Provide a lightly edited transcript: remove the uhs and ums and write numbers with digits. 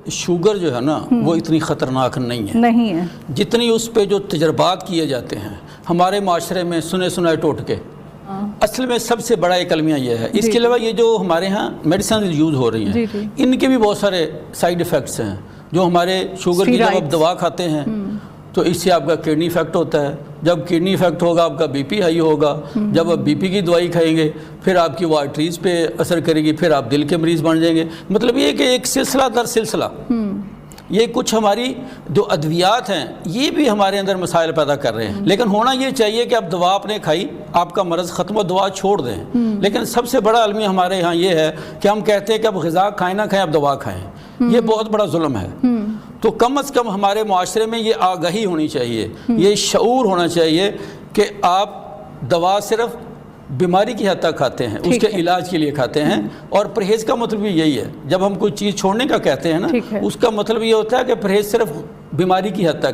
Sugar जो है ना वो इतनी ख़तरनाक नहीं है जितनी उस पे जो तजर्बात किए जाते हैं हमारे माशरे में सुने सुनाए टोटके। असल में सबसे बड़ा एक अलमिया ये है। इसके अलावा ये जो हमारे यहाँ मेडिसिन यूज़ हो रही हैं इनके भी बहुत सारे साइड इफ़ेक्ट्स हैं। जो हमारे शुगर की जब आप दवा खाते हैं तो इससे आपका किडनी इफेक्ट होता है। जब किडनी इफेक्ट होगा आपका बीपी हाई होगा। जब आप बीपी की दवाई खाएंगे फिर आपकी वो आर्टरीज पे असर करेगी, फिर आप दिल के मरीज़ बन जाएंगे। मतलब ये कि एक सिलसिला दर सिलसिला ये कुछ हमारी जो अद्वियात हैं ये भी हमारे अंदर मसाइल पैदा कर रहे हैं। लेकिन होना ये चाहिए कि आप दवा आपने खाई, आपका मरज़ ख़त्म हो, दवा छोड़ दें। लेकिन सबसे बड़ा अलमी हमारे यहाँ ये है कि हम कहते हैं कि अब ग़िज़ा खाएं ना खाएं, अब दवा खाएं। ये बहुत बड़ा जुल्म है। तो कम से कम हमारे माशरे में ये आगाही होनी चाहिए, ये शऊर होना चाहिए कि आप दवा सिर्फ बीमारी की हद तक खाते हैं, उसके इलाज के लिए खाते हैं। और परहेज़ का मतलब भी यही है। जब हम कोई चीज़ छोड़ने का कहते हैं ना उसका मतलब ये होता है कि परहेज़ सिर्फ बीमारी की हद तक